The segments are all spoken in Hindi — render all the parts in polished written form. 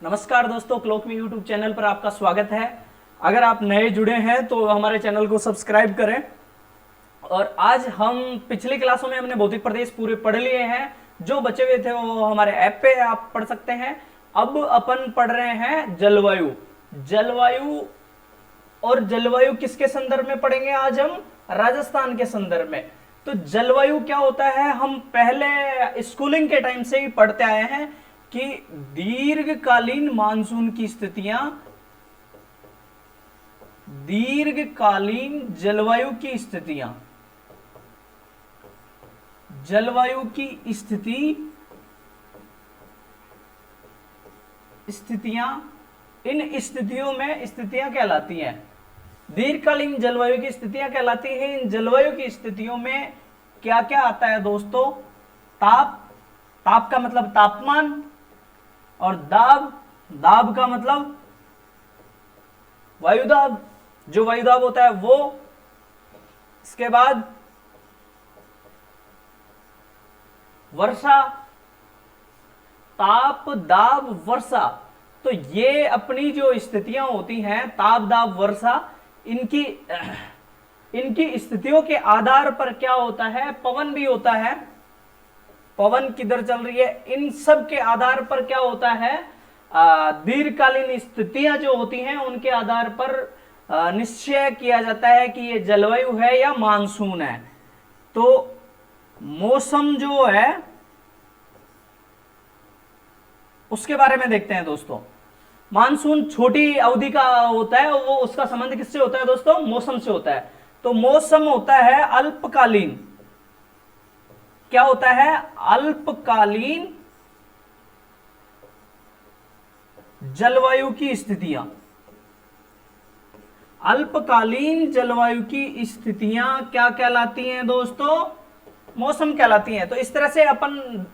नमस्कार दोस्तों, क्लॉक में यूट्यूब चैनल पर आपका स्वागत है। अगर आप नए जुड़े हैं तो हमारे चैनल को सब्सक्राइब करें। और आज हम पिछली क्लासों में हमने भौतिक प्रदेश पूरे पढ़ लिए हैं। जो बचे हुए थे वो हमारे ऐप पे आप पढ़ सकते हैं। अब अपन पढ़ रहे हैं जलवायु। जलवायु और जलवायु किसके संदर्भ में पढ़ेंगे? आज हम राजस्थान के संदर्भ में। तो जलवायु क्या होता है, हम पहले स्कूलिंग के टाइम से ही पढ़ते आए हैं कि दीर्घकालीन मानसून की स्थितियां, दीर्घकालीन जलवायु की स्थितियां, जलवायु की स्थितियां, इन स्थितियां कहलाती हैं, दीर्घकालीन जलवायु की स्थितियां कहलाती हैं। इन जलवायु की स्थितियों में क्या क्या आता है दोस्तों? ताप का मतलब तापमान, और दाब का मतलब वायुदाब, जो वायुदाब होता है वो। इसके बाद वर्षा, ताप दाब वर्षा। तो ये अपनी जो स्थितियां होती हैं, ताप दाब वर्षा, इनकी स्थितियों के आधार पर क्या होता है? पवन भी होता है। पवन किधर चल रही है, इन सब के आधार पर क्या होता है? दीर्घकालीन स्थितियां जो होती हैं उनके आधार पर निश्चय किया जाता है कि ये जलवायु है या मानसून है। तो मौसम जो है उसके बारे में देखते हैं दोस्तों। मानसून छोटी अवधि का होता है, वो उसका संबंध किससे होता है दोस्तों? मौसम से होता है। तो मौसम होता है अल्पकालीन। क्या होता है? अल्पकालीन जलवायु की स्थितियां। अल्पकालीन जलवायु की स्थितियां क्या कहलाती हैं दोस्तों? मौसम कहलाती हैं। तो इस तरह से अपन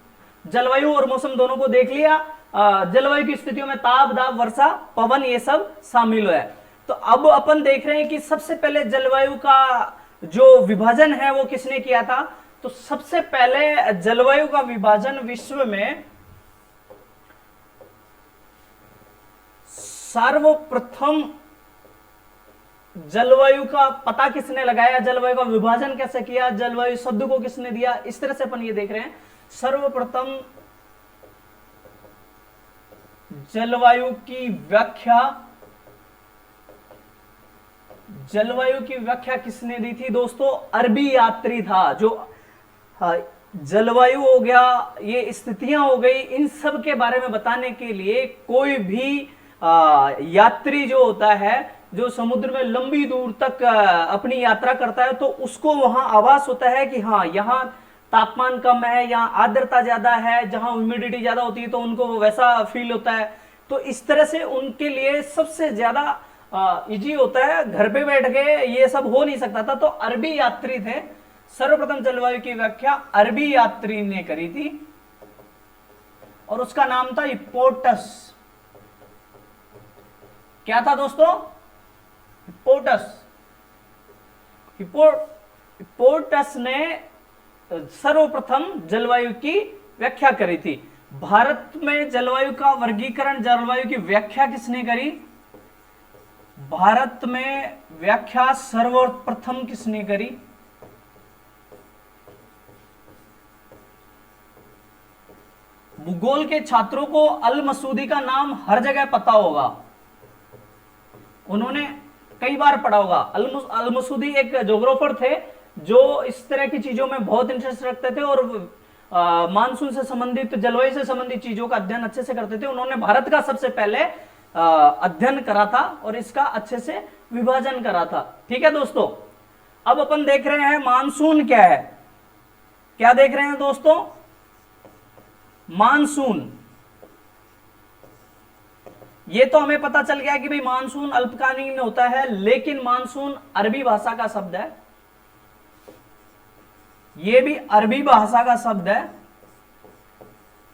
जलवायु और मौसम दोनों को देख लिया। जलवायु की स्थितियों में ताप दाब वर्षा पवन ये सब शामिल है। तो अब अपन देख रहे हैं कि सबसे पहले जलवायु का जो विभाजन है वो किसने किया था? तो सबसे पहले जलवायु का विभाजन विश्व में सर्वप्रथम जलवायु का पता किसने लगाया? जलवायु का विभाजन कैसे किया? जलवायु शब्द को किसने दिया? इस तरह से अपन ये देख रहे हैं। सर्वप्रथम जलवायु की व्याख्या किसने दी थी दोस्तों? अरबी यात्री था। जो जलवायु हो गया, ये स्थितियां हो गई, इन सब के बारे में बताने के लिए कोई भी यात्री जो होता है, जो समुद्र में लंबी दूर तक अपनी यात्रा करता है, तो उसको वहां आभास होता है कि हाँ, यहाँ तापमान कम है, यहाँ आर्द्रता ज्यादा है, जहां ह्यूमिडिटी ज्यादा होती है तो उनको वैसा फील होता है। तो इस तरह से उनके लिए सबसे ज्यादा इजी होता है। घर पे बैठ के ये सब हो नहीं सकता था, तो अरबी यात्री थे। सर्वप्रथम जलवायु की व्याख्या अरबी यात्री ने करी थी और उसका नाम था हिप्पोटस। क्या था दोस्तों? हिप्पोटस ने सर्वप्रथम जलवायु की व्याख्या करी थी। भारत में जलवायु का वर्गीकरण, जलवायु की व्याख्या किसने करी? भारत में व्याख्या सर्वप्रथम किसने करी? भूगोल के छात्रों को अल मसूदी का नाम हर जगह पता होगा, उन्होंने कई बार पढ़ा होगा। अल मसूदी एक ज्योग्राफर थे जो इस तरह की चीजों में बहुत इंटरेस्ट रखते थे और मानसून से संबंधित, जलवायु से संबंधित चीजों का अध्ययन अच्छे से करते थे। उन्होंने भारत का सबसे पहले अध्ययन करा था और इसका अच्छे से विभाजन करा था। ठीक है दोस्तों, अब अपन देख रहे हैं मानसून क्या है। क्या देख रहे हैं दोस्तों? मानसून। ये तो हमें पता चल गया कि भाई मानसून अल्पकालीन होता है, लेकिन मानसून अरबी भाषा का शब्द है। ये भी अरबी भाषा का शब्द है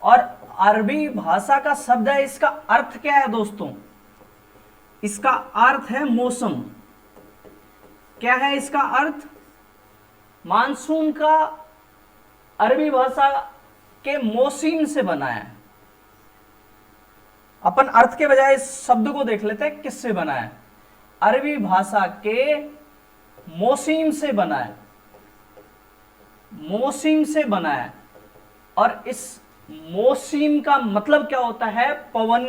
और अरबी भाषा का शब्द है। इसका अर्थ क्या है दोस्तों? इसका अर्थ है मौसम। क्या है इसका अर्थ? मानसून का अरबी भाषा के मौसिम से बना है। अपन अर्थ के बजाय इस शब्द को देख लेते हैं किससे बना है। अरबी भाषा के मोसीम से बना है, मोसीम से बना है। और इस मोसीम का मतलब क्या होता है? पवन,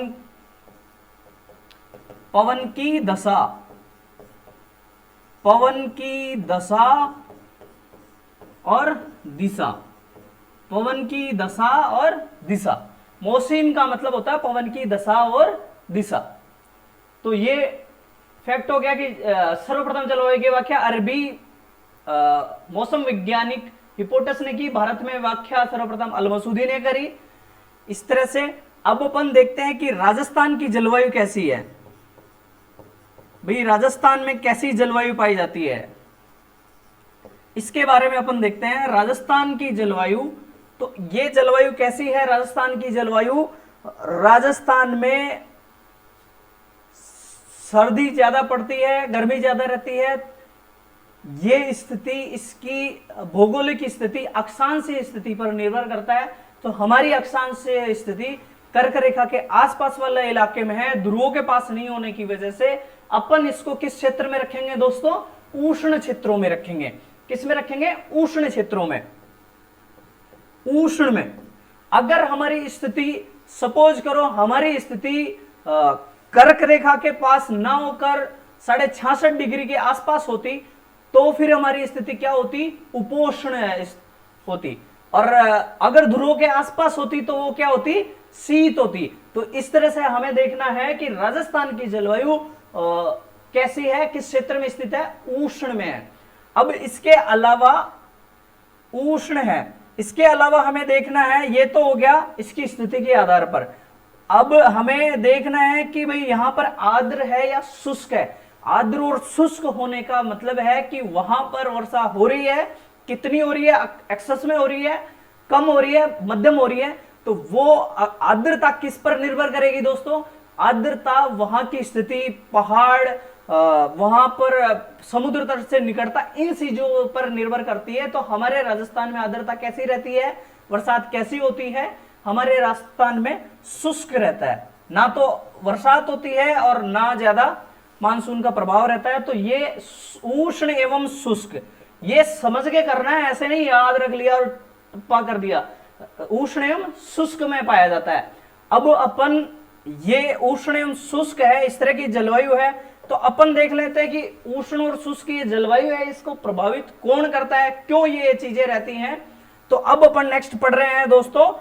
पवन की दशा, पवन की दशा और दिशा, पवन की दशा और दिशा। मौसम का मतलब होता है पवन की दशा और दिशा। तो ये फैक्ट हो गया कि सर्वप्रथम जलवायु की व्याख्या अरबी मौसम वैज्ञानिक हिप्पोटस ने की, भारत में व्याख्या सर्वप्रथम अल-मसूदी ने करी। इस तरह से अब अपन देखते हैं कि राजस्थान की जलवायु कैसी है। भाई राजस्थान में कैसी जलवायु पाई जाती है, इसके बारे में अपन देखते हैं। राजस्थान की जलवायु, तो ये जलवायु कैसी है? राजस्थान की जलवायु, राजस्थान में सर्दी ज्यादा पड़ती है, गर्मी ज्यादा रहती है। ये स्थिति, इसकी भौगोलिक स्थिति अक्षांशीय स्थिति पर निर्भर करता है। तो हमारी अक्षांशीय स्थिति कर्क रेखा के आसपास वाले इलाके में है, ध्रुवों के पास नहीं होने की वजह से अपन इसको किस क्षेत्र में रखेंगे दोस्तों? उष्ण क्षेत्रों में रखेंगे। किस में रखेंगे? उष्ण क्षेत्रों में, उष्ण में। अगर हमारी स्थिति, सपोज करो हमारी स्थिति कर्क रेखा के पास ना होकर 66.5 डिग्री के आसपास होती, तो फिर हमारी स्थिति क्या होती? उपोष्ण होती। और अगर ध्रुवों के आसपास होती तो वो क्या होती? शीत होती। तो इस तरह से हमें देखना है कि राजस्थान की जलवायु कैसी है, किस क्षेत्र में स्थित है? उष्ण में है। अब इसके अलावा उष्ण है, इसके अलावा हमें देखना है, ये तो हो गया इसकी स्थिति के आधार पर। अब हमें देखना है कि भाई यहां पर आर्द्र है या शुष्क है। आर्द्र और शुष्क होने का मतलब है कि वहां पर वर्षा हो रही है, कितनी हो रही है? एक्सेस में हो रही है, कम हो रही है, मध्यम हो रही है। तो वो आर्द्रता किस पर निर्भर करेगी दोस्तों? आर्द्रता वहां की स्थिति, पहाड़, वहां पर समुद्र तट से निकटता, इन चीजों पर निर्भर करती है। तो हमारे राजस्थान में आर्द्रता कैसी रहती है, बरसात कैसी होती है? हमारे राजस्थान में शुष्क रहता है, ना तो बरसात होती है और ना ज्यादा मानसून का प्रभाव रहता है। तो ये उष्ण एवं शुष्क, ये समझ के करना है, ऐसे नहीं याद रख लिया और टप्पा कर दिया। उष्ण एवं शुष्क में पाया जाता है। अब अपन ये उष्ण एवं शुष्क है, इस तरह की जलवायु है। तो अपन देख लेते हैं कि उष्ण और शुष्क ये जलवायु है, इसको प्रभावित कौन करता है, क्यों ये चीजें रहती हैं। तो अब अपन नेक्स्ट पढ़ रहे हैं दोस्तों,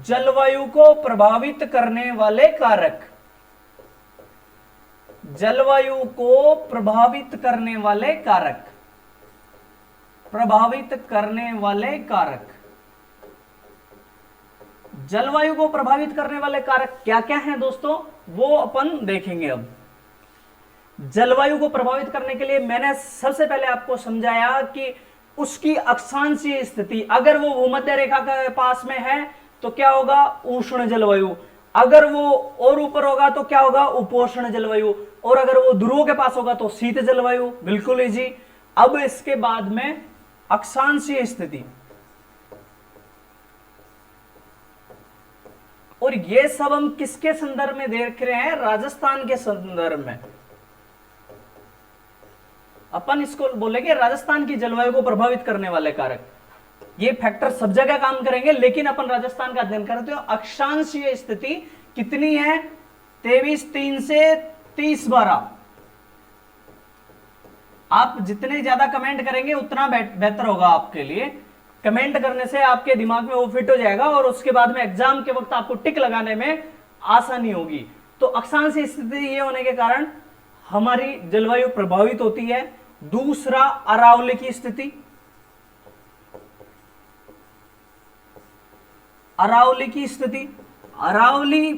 जलवायु को प्रभावित करने वाले कारक। जलवायु को प्रभावित करने वाले कारक, प्रभावित करने वाले कारक। जलवायु को प्रभावित करने वाले कारक क्या क्या हैं दोस्तों, वो अपन देखेंगे। अब जलवायु को प्रभावित करने के लिए मैंने सबसे पहले आपको समझाया कि उसकी अक्षांशीय स्थिति, अगर वो भूमध्य रेखा के पास में है तो क्या होगा? उष्ण जलवायु। अगर वो और ऊपर होगा तो क्या होगा? उपोष्ण जलवायु। और अगर वो ध्रुवों के पास होगा तो शीत जलवायु। बिल्कुल इजी। अब इसके बाद में अक्षांशीय स्थिति, और ये सब हम किसके संदर्भ में देख रहे हैं? राजस्थान के संदर्भ में। अपन इसको बोलेंगे राजस्थान की जलवायु को प्रभावित करने वाले कारक। ये फैक्टर सब जगह काम करेंगे, लेकिन अपन राजस्थान का अध्ययन करते हो। अक्षांशीय स्थिति कितनी है? 23-3 से 30-12। आप जितने ज्यादा कमेंट करेंगे उतना बेहतर होगा आपके लिए। कमेंट करने से आपके दिमाग में वो फिट हो जाएगा और उसके बाद में एग्जाम के वक्त आपको टिक लगाने में आसानी होगी। तो अक्षांशीय स्थिति ये होने के कारण हमारी जलवायु प्रभावित होती है। दूसरा, अरावली की स्थिति। अरावली की स्थिति, अरावली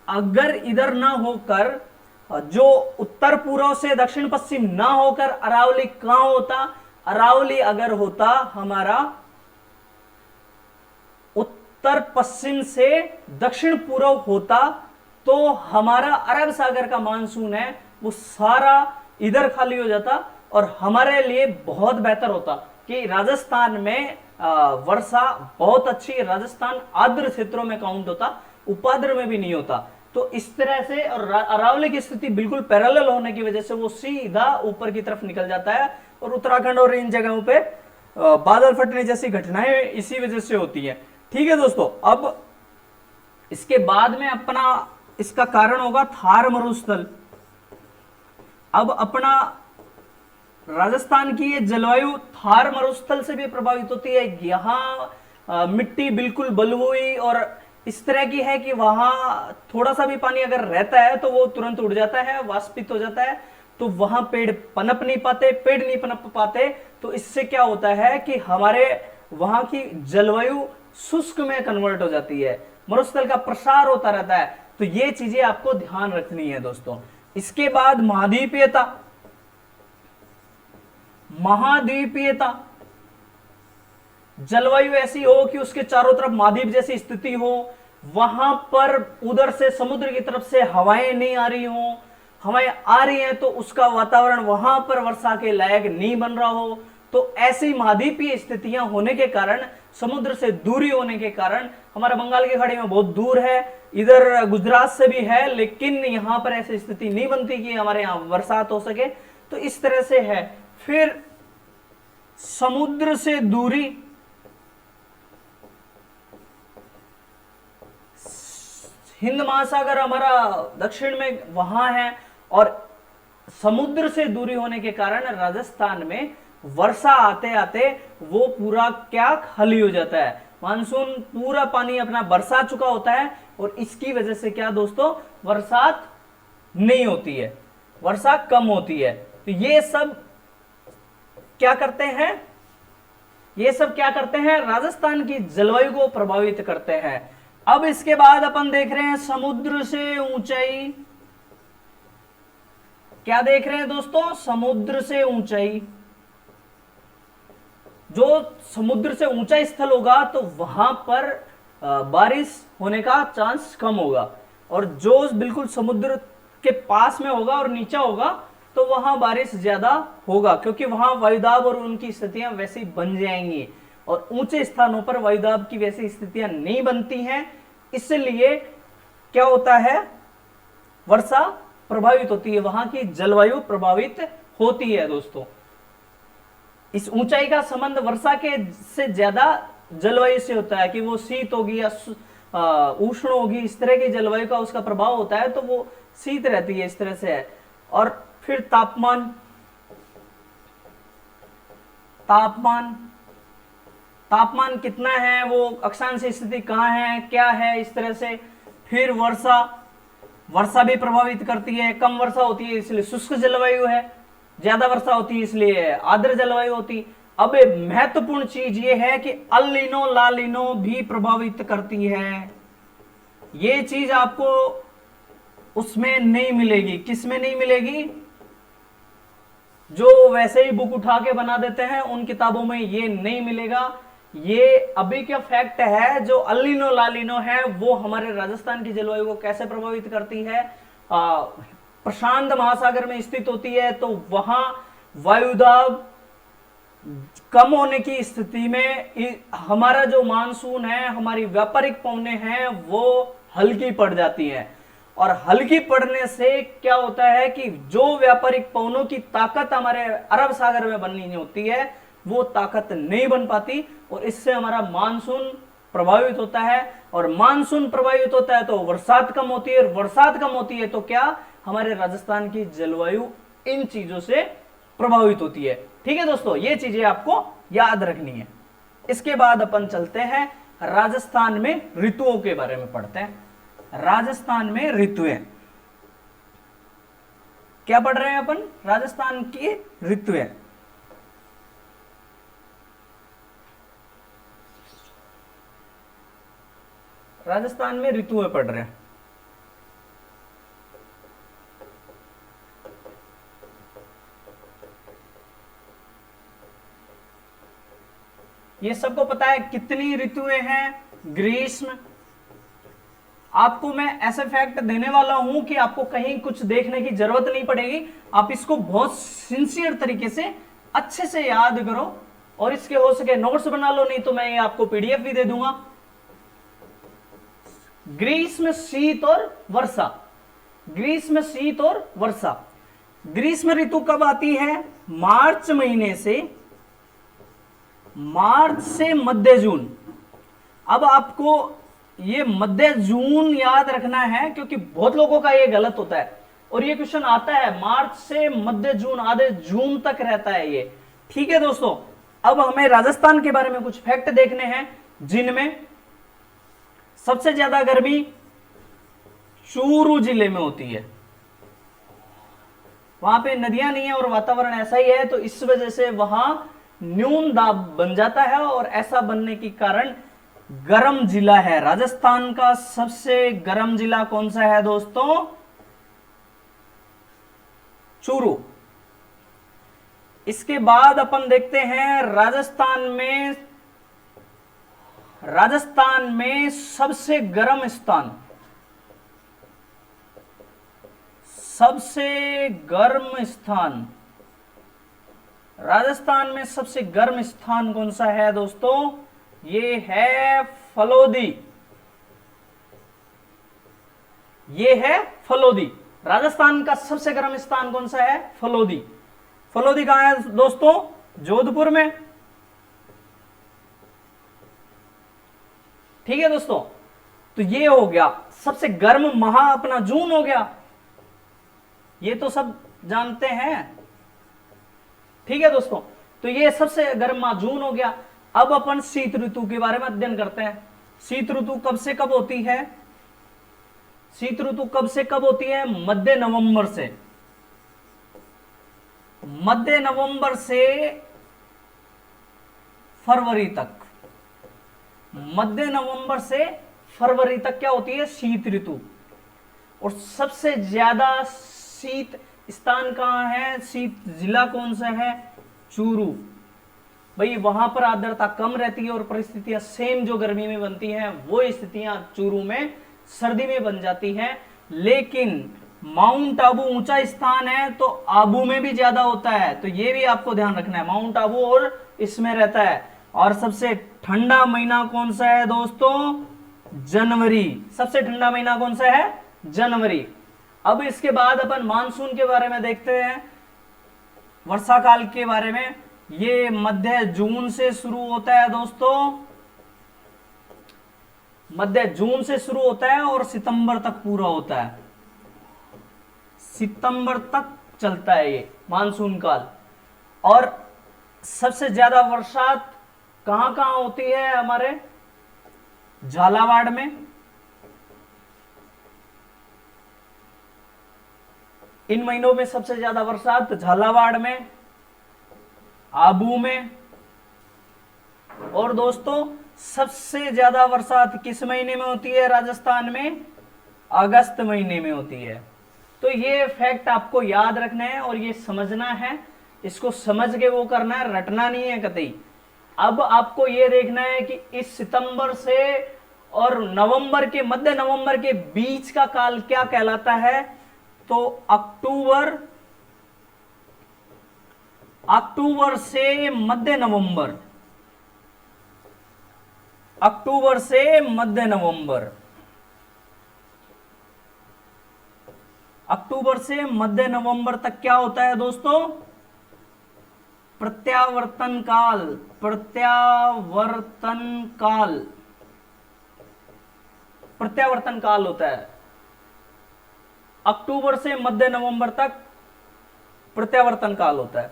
अगर इधर ना होकर, जो उत्तर पूर्व से दक्षिण पश्चिम ना होकर अरावली कहां होता? अरावली अगर होता हमारा उत्तर पश्चिम से दक्षिण पूर्व होता, तो हमारा अरब सागर का मानसून है वो सारा इधर खाली हो जाता और हमारे लिए बहुत बेहतर होता कि राजस्थान में वर्षा बहुत अच्छी। राजस्थान आर्द्र क्षेत्रों में काउंट होता, उपाद्र में भी नहीं होता। तो इस तरह से और अरावली की स्थिति बिल्कुल पैरेलल होने की वजह से वो सीधा ऊपर की तरफ निकल जाता है और उत्तराखंड और इन जगहों पे बादल फटने जैसी घटनाएं इसी वजह से होती है। ठीक है दोस्तों, अब इसके बाद में अपना इसका कारण होगा थार मरुस्थल। अब अपना राजस्थान की ये जलवायु थार मरुस्थल से भी प्रभावित होती है। यहाँ मिट्टी बिल्कुल बलुई और इस तरह की है कि वहां थोड़ा सा भी पानी अगर रहता है तो वो तुरंत उड़ जाता है, वाष्पित हो जाता है, तो वहां पेड़ पनप नहीं पाते, पेड़ नहीं पनप पाते। तो इससे क्या होता है कि हमारे वहां की जलवायु शुष्क में कन्वर्ट हो जाती है, मरुस्थल का प्रसार होता रहता है। तो ये चीजें आपको ध्यान रखनी है दोस्तों। इसके बाद महाद्वीपीयता। महाद्वीपीयता जलवायु ऐसी हो कि उसके चारों तरफ महाद्वीप जैसी स्थिति हो, वहां पर उधर से समुद्र की तरफ से हवाएं नहीं आ रही हो, हवाएं आ रही हैं तो उसका वातावरण वहां पर वर्षा के लायक नहीं बन रहा हो। तो ऐसी महाद्वीपीय स्थितियां होने के कारण, समुद्र से दूरी होने के कारण, हमारा बंगाल की खाड़ी में बहुत दूर है, इधर गुजरात से भी है, लेकिन यहां पर ऐसी स्थिति नहीं बनती कि हमारे यहां बरसात हो सके। तो इस तरह से है। फिर समुद्र से दूरी, हिंद महासागर हमारा दक्षिण में वहां है और समुद्र से दूरी होने के कारण राजस्थान में वर्षा आते आते वो पूरा क्या खाली हो जाता है, मानसून पूरा पानी अपना बरसा चुका होता है और इसकी वजह से क्या दोस्तों, बरसात नहीं होती है, वर्षा कम होती है। तो ये सब क्या करते हैं, ये सब क्या करते हैं, राजस्थान की जलवायु को प्रभावित करते हैं। अब इसके बाद अपन देख रहे हैं समुद्र से ऊंचाई। क्या देख रहे हैं दोस्तों, समुद्र से ऊंचाई। जो समुद्र से ऊंचा स्थल होगा तो वहां पर बारिश होने का चांस कम होगा, और जो बिल्कुल समुद्र के पास में होगा और नीचा होगा तो वहां बारिश ज्यादा होगा, क्योंकि वहां वायुदाब और उनकी स्थितियां वैसी बन जाएंगी। और ऊंचे स्थानों पर वायुदाब की वैसी स्थितियां नहीं बनती हैं, इसलिए क्या होता है, वर्षा प्रभावित होती है, वहां की जलवायु प्रभावित होती है दोस्तों। इस ऊंचाई का संबंध वर्षा के से ज्यादा जलवायु से होता है कि वो शीत होगी या उष्ण होगी, इस तरह की जलवायु का उसका प्रभाव होता है, तो वो शीत रहती है, इस तरह से है। और फिर तापमान, तापमान तापमान कितना है, वो अक्षांश स्थिति कहां है, क्या है, इस तरह से। फिर वर्षा, वर्षा भी प्रभावित करती है, कम वर्षा होती है इसलिए शुष्क जलवायु है, ज्यादा वर्षा होती है इसलिए आर्द्र जलवायु होती। अब महत्वपूर्ण चीज ये है कि अल नीनो ला नीनो भी प्रभावित करती है। ये चीज आपको उसमें नहीं मिलेगी। किसमें नहीं मिलेगी, जो वैसे ही बुक उठा के बना देते हैं उन किताबों में ये नहीं मिलेगा। ये अभी क्या फैक्ट है, जो अल नीनो ला नीनो है वो हमारे राजस्थान की जलवायु को कैसे प्रभावित करती है, प्रशांत महासागर में स्थित होती है, तो वहां वायुदाब कम होने की स्थिति में हमारा जो मानसून है, हमारी व्यापारिक पवनें हैं वो हल्की पड़ जाती हैं। और हल्की पड़ने से क्या होता है कि जो व्यापारिक पवनों की ताकत हमारे अरब सागर में बननी होती है वो ताकत नहीं बन पाती, और इससे हमारा मानसून प्रभावित होता है। और मानसून प्रभावित होता है तो बरसात कम होती है, और बरसात कम होती है तो क्या, हमारे राजस्थान की जलवायु इन चीजों से प्रभावित होती है। ठीक है दोस्तों, ये चीजें आपको याद रखनी है। इसके बाद अपन चलते हैं राजस्थान में ऋतुओं के बारे में पढ़ते हैं। राजस्थान में ऋतुएं क्या पढ़ रहे हैं अपन, राजस्थान की ऋतुएं। राजस्थान में ऋतुएं पढ़ रहे हैं। ये सबको पता है कितनी ऋतुएं हैं, ग्रीष्म। आपको मैं ऐसे फैक्ट देने वाला हूं कि आपको कहीं कुछ देखने की जरूरत नहीं पड़ेगी, आप इसको बहुत सिंसियर तरीके से अच्छे से याद करो, और इसके हो सके नोट्स बना लो, नहीं तो मैं आपको पीडीएफ भी दे दूंगा। ग्रीष्म, शीत और वर्षा। ग्रीष्म, शीत और वर्षा। ग्रीष्म ऋतु कब आती है? मार्च महीने से, मार्च से मध्य जून। अब आपको ये मध्य जून याद रखना है, क्योंकि बहुत लोगों का ये गलत होता है और ये क्वेश्चन आता है मार्च से मध्य जून, आधे जून तक रहता है ये। ठीक है दोस्तों, अब हमें राजस्थान के बारे में कुछ फैक्ट देखने हैं, जिनमें सबसे ज्यादा गर्मी चूरू जिले में होती है। वहां पे नदियां नहीं है और वातावरण ऐसा ही है, तो इस वजह से वहां न्यून दाब बन जाता है और ऐसा बनने के कारण गर्म जिला है। राजस्थान का सबसे गर्म जिला कौन सा है दोस्तों? चूरू। इसके बाद अपन देखते हैं राजस्थान में सबसे गर्म स्थान, सबसे गर्म स्थान, राजस्थान में सबसे गर्म स्थान कौन सा है दोस्तों? ये है फलोदी। ये है फलोदी। राजस्थान का सबसे गर्म स्थान कौन सा है? फलोदी। फलोदी कहां है दोस्तों? जोधपुर में। ठीक है दोस्तों, तो ये हो गया सबसे गर्म माह, अपना जून हो गया, ये तो सब जानते हैं। ठीक है दोस्तों, तो ये सबसे गर्म माह जून हो गया। अब अपन शीत ऋतु के बारे में अध्ययन करते हैं। शीत ऋतु कब से कब होती है? शीत ऋतु कब से कब होती है? मध्य नवंबर से। मध्य नवंबर से फरवरी तक। मध्य नवंबर से फरवरी तक क्या होती है? शीत ऋतु। और सबसे ज्यादा शीत स्थान कहां है? शीत जिला कौन सा है? चूरू। भाई वहां पर आर्द्रता कम रहती है और परिस्थितियां सेम जो गर्मी में बनती हैं वो स्थितियां चूरू में सर्दी में बन जाती हैं। लेकिन माउंट आबू ऊंचा स्थान है तो आबू में भी ज्यादा होता है, तो ये भी आपको ध्यान रखना है, माउंट आबू और इसमें रहता है। और सबसे ठंडा महीना कौन सा है दोस्तों? जनवरी। सबसे ठंडा महीना कौन सा है? जनवरी। अब इसके बाद अपन मानसून के बारे में देखते हैं, वर्षा काल के बारे में। ये मध्य जून से शुरू होता है दोस्तों, मध्य जून से शुरू होता है और सितंबर तक पूरा होता है। सितंबर तक चलता है ये मानसून काल। और सबसे ज्यादा बरसात कहां कहां होती है? हमारे झालावाड़ में, इन महीनों में सबसे ज्यादा बरसात झालावाड़ में, आबू में। और दोस्तों सबसे ज्यादा बरसात किस महीने में होती है राजस्थान में? अगस्त महीने में होती है। तो ये फैक्ट आपको याद रखना है और ये समझना है, इसको समझ के वो करना है, रटना नहीं है कतई। अब आपको ये देखना है कि इस सितंबर से और नवंबर के, मध्य नवंबर के बीच का काल क्या कहलाता है? तो अक्टूबर से मध्य नवंबर, अक्टूबर से मध्य नवंबर, अक्टूबर से मध्य नवंबर तक क्या होता है दोस्तों? प्रत्यावर्तन काल। प्रत्यावर्तन काल, प्रत्यावर्तन काल होता है। अक्टूबर से मध्य नवंबर तक प्रत्यावर्तन काल होता है।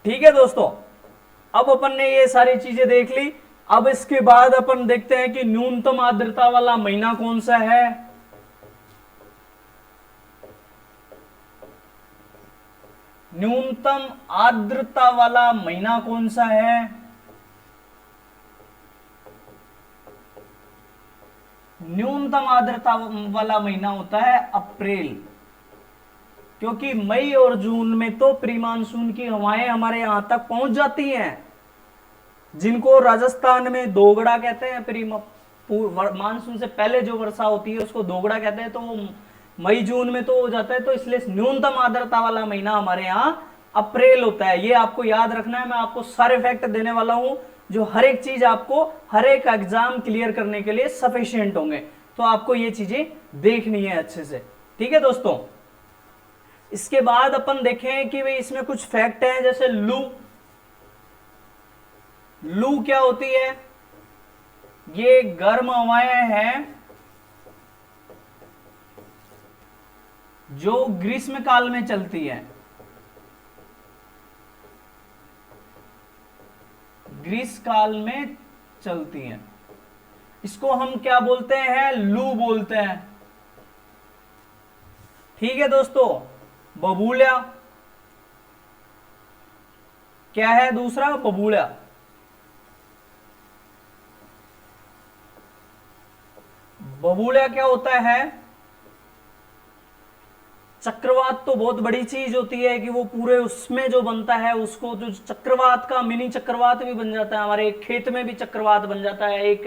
ठीक है दोस्तों, अब अपन ने ये सारी चीजें देख ली। अब इसके बाद अपन देखते हैं कि न्यूनतम आर्द्रता वाला महीना कौन सा है। न्यूनतम आर्द्रता वाला महीना कौन सा है? न्यूनतम आर्द्रता वाला महीना होता है अप्रैल, क्योंकि मई और जून में तो प्री मानसून की हवाएं हमारे यहां तक पहुंच जाती हैं, जिनको राजस्थान में दोगड़ा कहते हैं। प्री मानसून से पहले जो वर्षा होती है उसको दोगड़ा कहते हैं, तो वो मई जून में तो हो जाता है। तो इसलिए न्यूनतम आर्द्रता वाला महीना हमारे यहाँ अप्रैल होता है। ये आपको याद रखना है, मैं आपको सारे फैक्ट देने वाला हूं। जो हर एक चीज आपको हर एक एग्जाम क्लियर करने के लिए सफिशिएंट होंगे। तो आपको ये चीजें देखनी है अच्छे से, ठीक है दोस्तों। इसके बाद अपन देखें कि भाई इसमें कुछ फैक्ट हैं, जैसे लू। लू क्या होती है? ये गर्म हवाएं हैं जो ग्रीष्म काल में चलती है। ग्रीष्म काल में चलती हैं, इसको हम क्या बोलते हैं? लू बोलते हैं, ठीक है दोस्तों। बबूला क्या है? दूसरा बबूला। बबूला क्या होता है? चक्रवात तो बहुत बड़ी चीज होती है कि वो पूरे उसमें जो बनता है उसको, जो चक्रवात का मिनी चक्रवात भी बन जाता है, हमारे एक खेत में भी चक्रवात बन जाता है, एक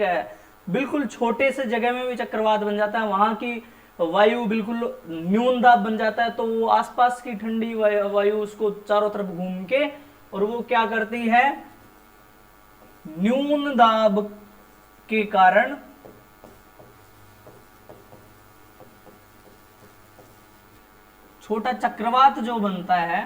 बिल्कुल छोटे से जगह में भी चक्रवात बन जाता है। वहां की वायु बिल्कुल न्यून दाब बन जाता है, तो वो आसपास की ठंडी वायु उसको चारों तरफ घूम के, और वो क्या करती है? न्यून दाब के कारण छोटा चक्रवात जो बनता है,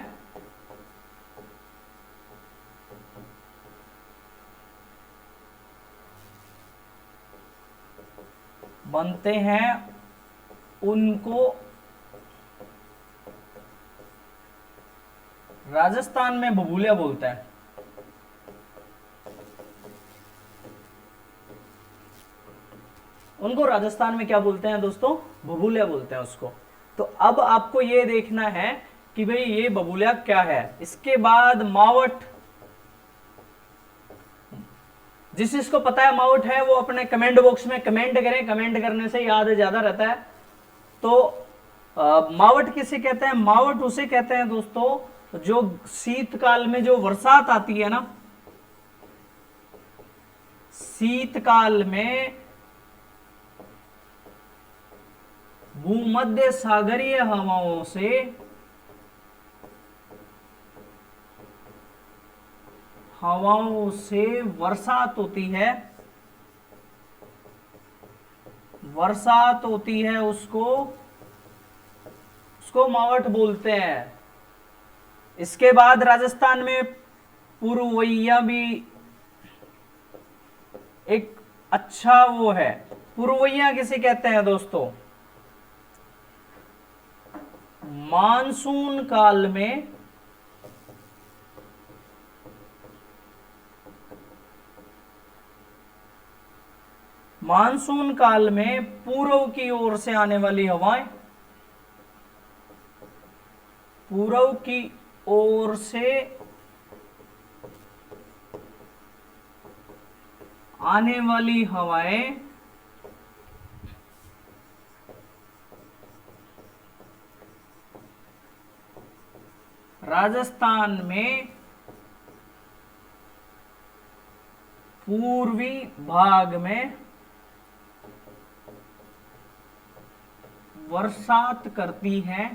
बनते हैं, उनको राजस्थान में बबूलिया बोलते हैं। उनको राजस्थान में क्या बोलते हैं दोस्तों? बबूलिया बोलते हैं उसको। तो अब आपको ये देखना है कि भाई ये बबूलिया क्या है। इसके बाद मावट, जिस जिसको पता है मावट है वो अपने कमेंट बॉक्स में कमेंट करें, कमेंट करने से याद ज्यादा रहता है। तो मावट किसे कहते हैं? मावट उसे कहते हैं दोस्तों जो शीतकाल में जो बरसात आती है ना, शीतकाल में भूमध्य सागरीय हवाओं से बरसात होती है, बरसात होती है, उसको मावट बोलते हैं। इसके बाद राजस्थान में पुरवैया भी एक अच्छा वो है। पुरवैया किसे कहते हैं दोस्तों? मानसून काल में पूर्व की ओर से आने वाली हवाएं, पूर्व की ओर से आने वाली हवाएं राजस्थान में पूर्वी भाग में बरसात करती हैं।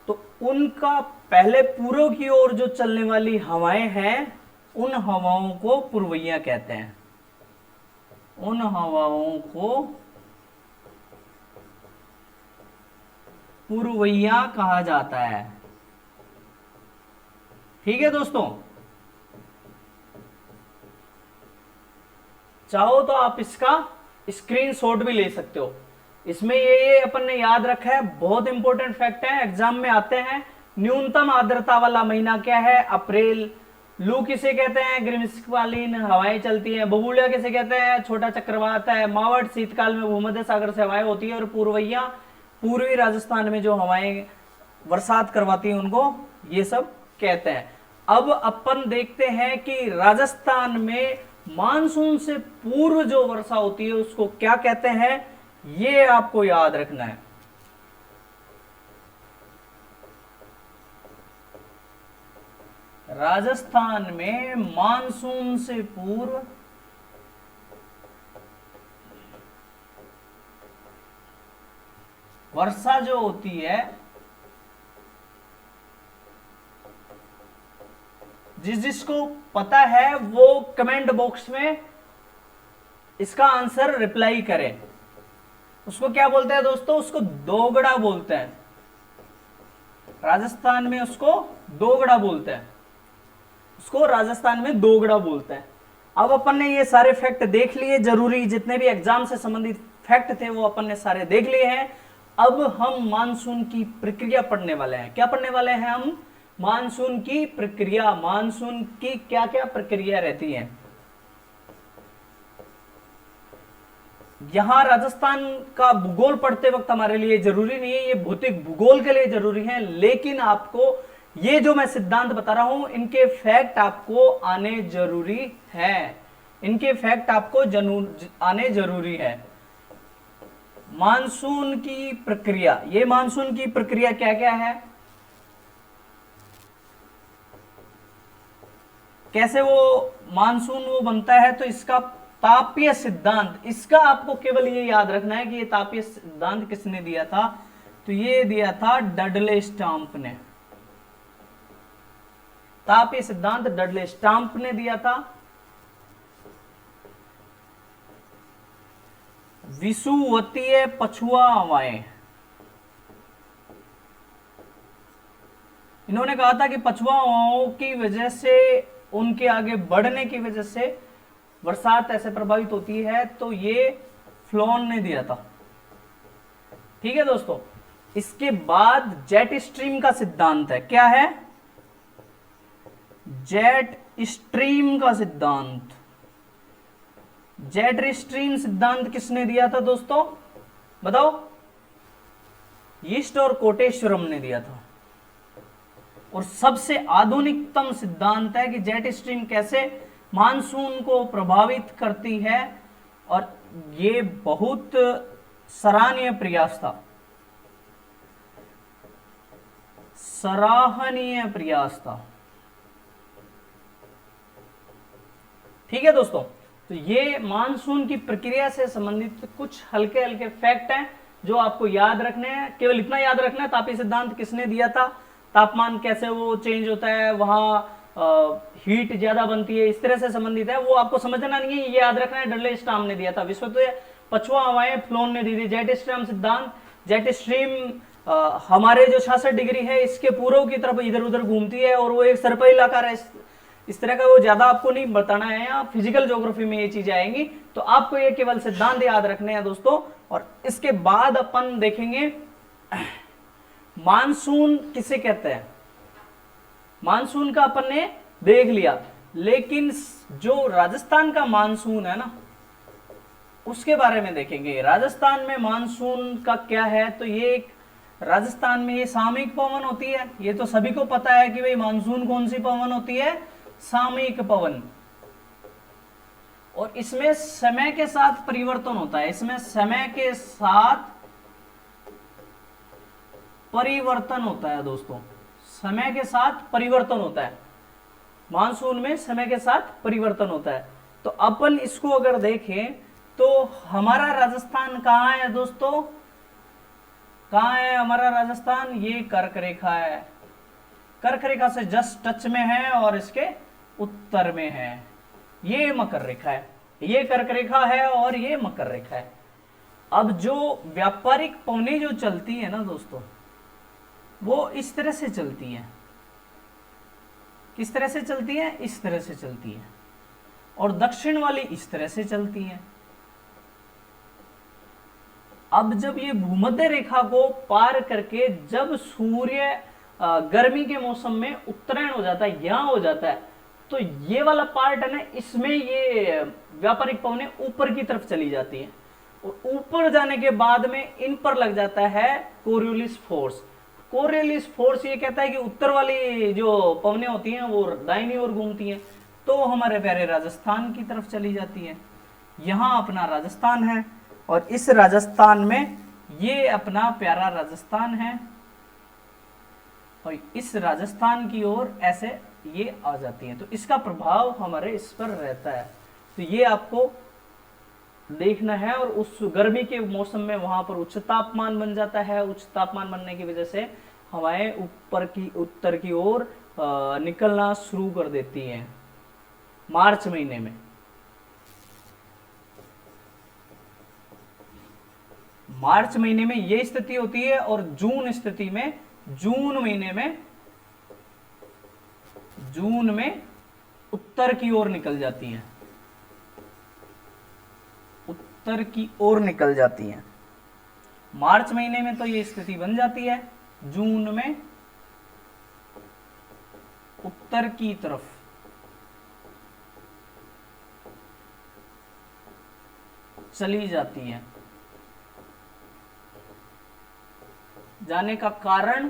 तो उनका पहले पूर्व की ओर जो चलने वाली हवाएं हैं, उन हवाओं को पुरवैया कहते हैं। उन हवाओं को पुरवैया कहा जाता है, ठीक है दोस्तों। चाहो तो आप इसका स्क्रीनशॉट भी ले सकते हो। इसमें ये अपन ने याद रखा है, बहुत इंपॉर्टेंट फैक्ट है, एग्जाम में आते हैं। न्यूनतम आर्द्रता वाला महीना क्या है? अप्रैल। लू किसे कहते हैं? ग्रीष्मकालीन हवाएं चलती हैं। बबूलिया किसे कहते हैं? छोटा चक्रवात है। मावट शीतकाल में भूमध्य सागर से हवाएं होती है। और पूर्वैया पूर्वी राजस्थान में जो हवाएं बरसात करवाती हैं उनको ये सब कहते हैं। अब अपन देखते हैं कि राजस्थान में मानसून से पूर्व जो वर्षा होती है उसको क्या कहते हैं, ये आपको याद रखना है। राजस्थान में मानसून से पूर्व वर्षा जो होती है जिसको पता है वो कमेंट बॉक्स में इसका आंसर रिप्लाई करें। उसको क्या बोलते हैं दोस्तों? उसको दोगड़ा बोलते हैं। राजस्थान में उसको दोगड़ा बोलते हैं, उसको राजस्थान में दोगड़ा बोलते हैं। अब अपन ने ये सारे फैक्ट देख लिए, जरूरी जितने भी एग्जाम से संबंधित फैक्ट थे वो अपन ने सारे देख लिए हैं। अब हम मानसून की प्रक्रिया पढ़ने वाले हैं। क्या पढ़ने वाले हैं हम? मानसून की प्रक्रिया। मानसून की क्या क्या प्रक्रिया रहती है। यहां राजस्थान का भूगोल पढ़ते वक्त हमारे लिए जरूरी नहीं है, ये भौतिक भूगोल के लिए जरूरी है, लेकिन आपको ये जो मैं सिद्धांत बता रहा हूं इनके फैक्ट आपको आने जरूरी है। इनके फैक्ट आपको आने जरूरी है। मानसून की प्रक्रिया, ये मानसून की प्रक्रिया क्या क्या है, कैसे वो मानसून वो बनता है, तो इसका तापीय सिद्धांत, इसका आपको केवल ये याद रखना है कि ये तापीय सिद्धांत किसने दिया था, तो ये दिया था डडले स्टाम्प ने। तापीय सिद्धांत डडले स्टाम्प ने दिया था। विषुवतीय पछुआ हवाएं, इन्होंने कहा था कि पछुआ हवाओं की वजह से, उनके आगे बढ़ने की वजह से बरसात ऐसे प्रभावित होती है, तो ये फ्लोन ने दिया था। ठीक है दोस्तों। इसके बाद जेट स्ट्रीम का सिद्धांत है। क्या है? जेट स्ट्रीम का सिद्धांत। जेट स्ट्रीम सिद्धांत किसने दिया था दोस्तों? बताओ। ईस्ट और कोटेश्वरम ने दिया था। और सबसे आधुनिकतम सिद्धांत है कि जेट स्ट्रीम कैसे मानसून को प्रभावित करती है, और ये बहुत सराहनीय प्रयास था, सराहनीय प्रयास था। ठीक है दोस्तों। तो ये मानसून की प्रक्रिया से संबंधित कुछ हल्के हल्के फैक्ट हैं जो आपको याद रखने हैं। केवल इतना याद रखना है, तापीय सिद्धांत किसने दिया था, तापमान कैसे वो चेंज होता है, वहां हीट ज्यादा बनती है, इस तरह से संबंधित है, वो आपको समझना नहीं है, ये याद रखना है। डडले स्टाम्प ने दिया था। विषुवतीय पछुआ हवाएं फ्लोन ने दी थी। जेट स्ट्रीम सिद्धांत, जेट स्ट्रीम हमारे जो 66 डिग्री है इसके पूर्व की तरफ इधर उधर घूमती है, और वो एक सर्पिलाकार है, इस तरह का। वो ज्यादा आपको नहीं बताना है, यहाँ फिजिकल ज्योग्राफी में ये चीजें आएंगी, तो आपको ये केवल सिद्धांत याद रखने हैं दोस्तों। और इसके बाद अपन देखेंगे मानसून किसे कहते हैं। मानसून का अपन ने देख लिया, लेकिन जो राजस्थान का मानसून है ना, उसके बारे में देखेंगे। राजस्थान में मानसून का क्या है, तो ये एक राजस्थान में ये सामयिक पवन होती है। ये तो सभी को पता है कि भाई मानसून कौन सी पवन होती है, सामयिक पवन। और इसमें समय के साथ परिवर्तन होता है, इसमें समय के साथ परिवर्तन होता है दोस्तों, समय के साथ परिवर्तन होता है। मानसून में समय के साथ परिवर्तन होता है। तो अपन इसको अगर देखें तो हमारा राजस्थान कहां है दोस्तों, कहां है हमारा राजस्थान? ये कर्क रेखा है, कर्क रेखा से जस्ट टच में है और इसके उत्तर में है। ये मकर रेखा है, ये कर्क रेखा है और ये मकर रेखा है। अब जो व्यापारिक पवनें जो चलती है ना दोस्तों, वो इस तरह से चलती है। किस तरह से चलती है? इस तरह से चलती है। और दक्षिण वाली इस तरह से चलती है। अब जब ये भूमध्य रेखा को पार करके जब सूर्य गर्मी के मौसम में उत्तरायण हो जाता है, यहां हो जाता है, तो ये वाला पार्ट है ना, इसमें ये व्यापारिक पवनें ऊपर की तरफ चली जाती है, और ऊपर जाने के बाद में इन पर लग जाता है कोरियोलिस फोर्स। कोरियोलिस फोर्स ये कहता है कि उत्तर वाली जो पवनें होती हैं वो दाहिनी ओर घूमती हैं, तो हमारे प्यारे राजस्थान की तरफ चली जाती है। यहां अपना राजस्थान है, और इस राजस्थान में ये अपना प्यारा राजस्थान है, और इस राजस्थान की ओर ऐसे ये आ जाती है। तो इसका प्रभाव हमारे इस पर रहता है। तो ये आपको देखना है। और उस गर्मी के मौसम में वहां पर उच्च तापमान बन जाता है। उच्च तापमान बनने की वजह से हवाएं ऊपर की उत्तर की ओर निकलना शुरू कर देती हैं मार्च महीने में। मार्च महीने में ये स्थिति होती है और जून स्थिति में, जून महीने में, जून में उत्तर की ओर निकल जाती हैं, उत्तर की ओर निकल जाती हैं। मार्च महीने में तो ये स्थिति बन जाती है, जून में उत्तर की तरफ चली जाती है। जाने का कारण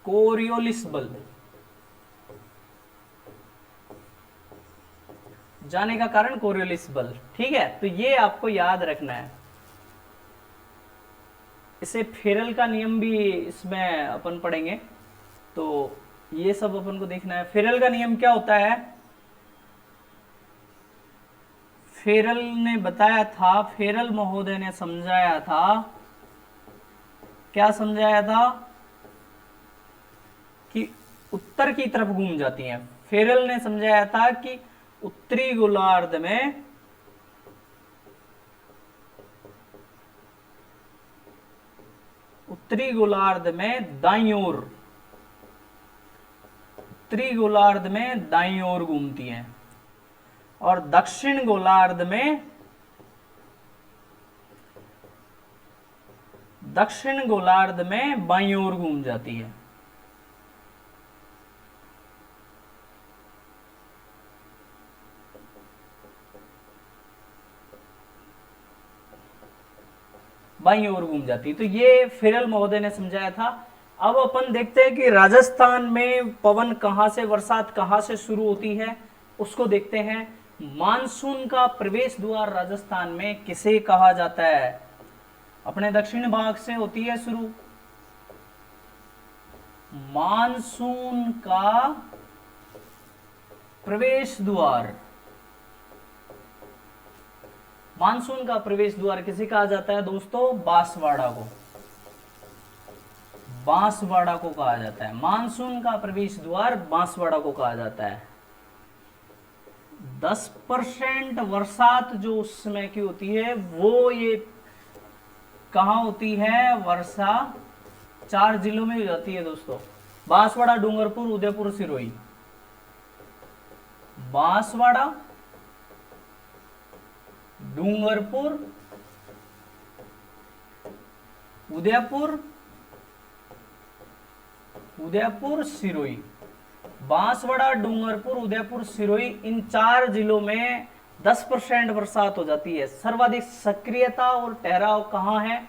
कोरियोलिस बल, जाने का कारण कोरियोलिस बल। ठीक है, तो ये आपको याद रखना है। इसे फेरल का नियम भी इसमें अपन पढ़ेंगे, तो ये सब अपन को देखना है। फेरल का नियम क्या होता है? फेरल ने बताया था, फेरल महोदय ने समझाया था, क्या समझाया था? कि उत्तर की तरफ घूम जाती हैं। फेरल ने समझाया था कि उत्तरी गोलार्ध में दाईं ओर, उत्तरी गोलार्ध में दाईं ओर घूमती हैं और दक्षिण गोलार्ध में बाईं ओर घूम जाती है। बाईं ओर घूम जाती है। तो ये फेरल महोदय ने समझाया था। अब अपन देखते हैं कि राजस्थान में पवन कहां से, बरसात कहां से शुरू होती है, उसको देखते हैं। मानसून का प्रवेश द्वार राजस्थान में किसे कहा जाता है? अपने दक्षिण भाग से होती है शुरू। मानसून का प्रवेश द्वार, मानसून का प्रवेश द्वार किसे कहा जाता है दोस्तों? बांसवाड़ा को, बांसवाड़ा को कहा जाता है। मानसून का प्रवेश द्वार बांसवाड़ा को कहा जाता है। 10% बरसात जो उस समय की होती है वो ये कहां होती है? वर्षा 4 जिलों में हो जाती है दोस्तों, बांसवाड़ा, डूंगरपुर, उदयपुर, सिरोही। बांसवाड़ा, डूंगरपुर, उदयपुर, सिरोही। बांसवाड़ा, डूंगरपुर, उदयपुर, सिरोही, इन 4 जिलों में 10% बरसात हो जाती है। सर्वाधिक सक्रियता और ठहराव कहां है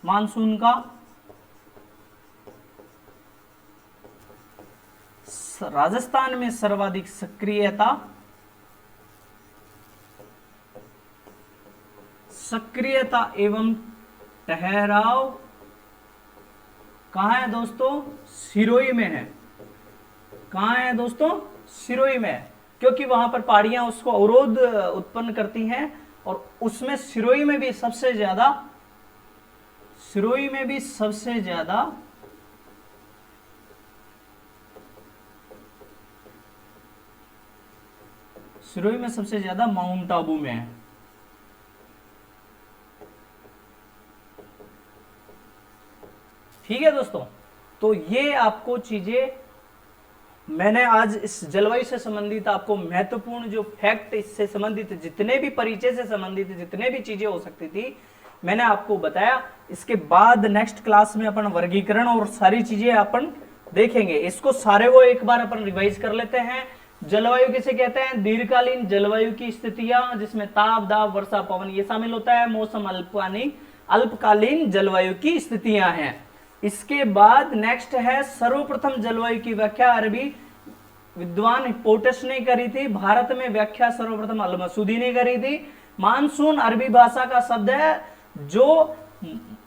मानसून का? राजस्थान में सर्वाधिक सक्रियता एवं ठहराव कहां है दोस्तों? सिरोही में है। कहां है दोस्तों? सिरोही में, क्योंकि वहां पर पहाड़ियां उसको अवरोध उत्पन्न करती हैं और उसमें सिरोही में भी सबसे ज्यादा माउंट आबू में है। ठीक है दोस्तों, तो ये आपको चीजें मैंने आज इस जलवायु से संबंधित आपको महत्वपूर्ण जो फैक्ट, इससे संबंधित जितने भी परिचय से संबंधित जितने भी चीजें हो सकती थी मैंने आपको बताया। इसके बाद नेक्स्ट क्लास में अपन वर्गीकरण और सारी चीजें अपन देखेंगे। इसको सारे को एक बार अपन रिवाइज कर लेते हैं। जलवायु किसे कहते हैं? दीर्घकालीन जलवायु की स्थितियां जिसमें ताप, दाब, वर्षा, पवन ये शामिल होता है। मौसम अल्पकालीन जलवायु की स्थितियां हैं। इसके बाद नेक्स्ट है सर्वप्रथम जलवायु की व्याख्या अरबी विद्वान हिप्पोटस ने करी थी। भारत में व्याख्या सर्वप्रथम अल मसूदी ने करी थी। मानसून अरबी भाषा का शब्द है, जो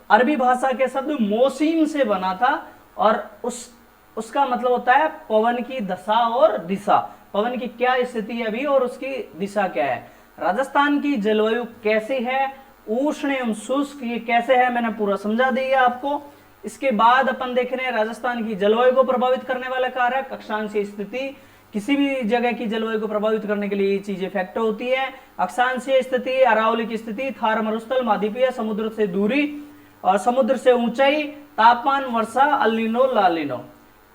अरबी भाषा के शब्द मौसीम से बना था और उसका मतलब होता है पवन की दशा और दिशा, पवन की क्या स्थिति है अभी और उसकी दिशा क्या है। राजस्थान की जलवायु कैसी है उष्ण एवं शुष्क ये कैसे है मैंने पूरा समझा दिया आपको। इसके बाद अपन देख रहे हैं राजस्थान की जलवायु को प्रभावित करने वाला कारक अक्षांशीय स्थिति। किसी भी जगह की जलवायु को प्रभावित करने के लिए ये चीजें फैक्टर होती है। अक्षांशीय स्थिति, अरावली की स्थिति, थार मरुस्थल, महाद्वीपीय, समुद्र से दूरी और समुद्र से ऊंचाई, तापमान, वर्षा, अल्निनो, लालिनो।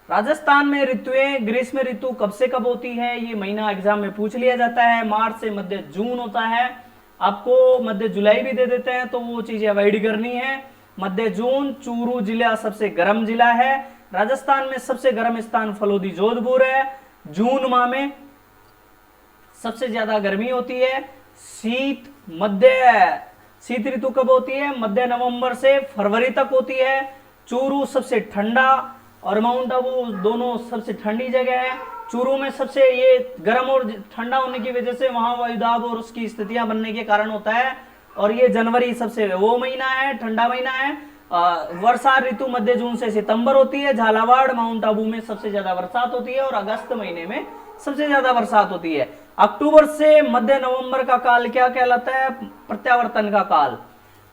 राजस्थान में ऋतुएं, ग्रीष्म ऋतु कब से कब होती है ये महीना एग्जाम में पूछ लिया जाता है। मार्च से मध्य जून होता है। आपको मध्य जुलाई भी दे देते हैं तो वो चीजें अवॉइड करनी है। मध्य जून। चूरू जिला सबसे गर्म जिला है। राजस्थान में सबसे गर्म स्थान फलोदी जोधपुर है। जून माह में सबसे ज्यादा गर्मी होती है। शीत ऋतु कब होती है? मध्य नवंबर से फरवरी तक होती है। चूरू सबसे ठंडा और माउंट आबू दोनों सबसे ठंडी जगह है। चूरू में सबसे ये गर्म और ठंडा होने की वजह से वहां वायुदाब और उसकी स्थितियां बनने के कारण होता है। और ये जनवरी सबसे वो महीना है, ठंडा महीना है। वर्षा ऋतु मध्य जून से सितंबर होती है। झालावाड़, माउंट आबू में सबसे ज्यादा बरसात होती है और अगस्त महीने में सबसे ज्यादा बरसात होती है। अक्टूबर से मध्य नवंबर का काल क्या कहलाता है? प्रत्यावर्तन का काल।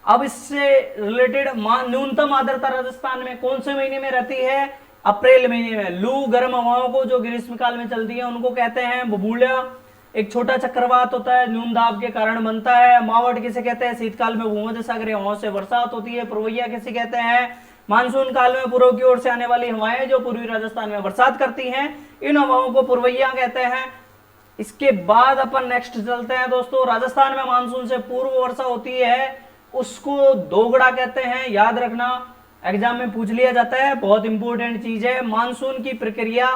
अब इससे रिलेटेड न्यूनतम आर्द्रता राजस्थान में कौन से महीने में रहती है? अप्रैल महीने में। लू गर्म हवाओं को जो ग्रीष्म काल में चलती है उनको कहते हैं बबूलिया। एक छोटा चक्रवात होता है, न्यून दाब के कारण बनता है। मावट किसे कहते हैं? शीतकाल में भूमध्य सागरीय हवाओं से बरसात होती है। पुरवैया किसे कहते हैं? मानसून काल में पूर्व की ओर से आने वाली हवाएं जो पूर्वी राजस्थान में बरसात करती हैं, इन हवाओं को पुरवैया कहते हैं। इसके बाद अपन नेक्स्ट चलते हैं दोस्तों। राजस्थान में मानसून से पूर्व वर्षा होती है, उसको दोगड़ा कहते हैं। याद रखना, एग्जाम में पूछ लिया जाता है, बहुत इंपॉर्टेंट चीज है। मानसून की प्रक्रिया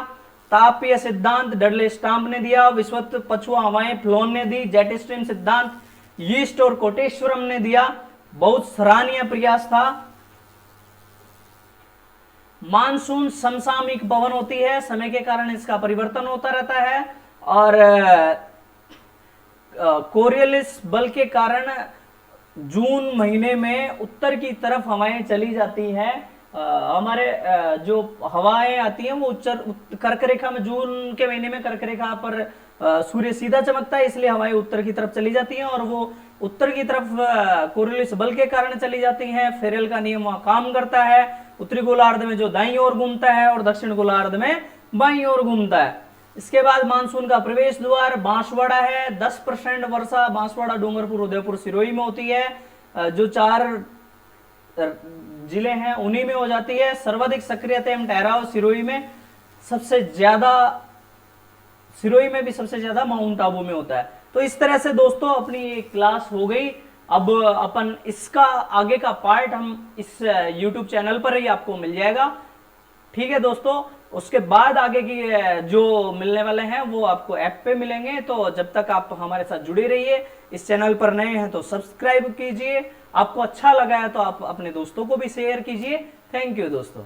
तापीय सिद्धांत डडले स्टाम्प ने दिया। विश्वत पछुआ हवाएं फ्लोन ने दी। जेट स्ट्रीम सिद्धांत यीस्ट और कोटेश्वरम ने दिया। बहुत सराहनीय प्रयास था। मानसून समसामयिक पवन होती है, समय के कारण इसका परिवर्तन होता रहता है और कोरियलिस बल के कारण जून महीने में उत्तर की तरफ हवाएं चली जाती हैं। हमारे जो हवाएं आती हैं वो कर्क रेखा में, जून के महीने में कर्क रेखा पर सूर्य सीधा चमकता है, इसलिए हवाएं उत्तर की तरफ चली जाती हैं और वो उत्तर की तरफ कोरियलिस बल के कारण चली जाती हैं। फेरेल का नियम वहां काम करता है। उत्तरी गोलार्ध में जो दाईं ओर घूमता है और दक्षिण गोलार्ध में बाईं ओर घूमता है। इसके बाद मानसून का प्रवेश द्वार बांसवाड़ा है। 10% वर्षा बांसवाड़ा, डूंगरपुर, उदयपुर, सिरोही में होती है। जो 4 जिले हैं उन्हीं में हो जाती है। सर्वाधिक सक्रियता एवं ठहराव सिरोही में सबसे ज्यादा, सिरोही में भी सबसे ज्यादा माउंट आबू में होता है। तो इस तरह से दोस्तों अपनी ये क्लास हो गई। अब अपन इसका आगे का पार्ट हम इस YouTube चैनल पर ही आपको मिल जाएगा। ठीक है दोस्तों, उसके बाद आगे की जो मिलने वाले हैं वो आपको ऐप पे मिलेंगे। तो जब तक आप हमारे साथ जुड़े रहिए। इस चैनल पर नए हैं तो सब्सक्राइब कीजिए। आपको अच्छा लगा है तो आप अपने दोस्तों को भी शेयर कीजिए। थैंक यू दोस्तों।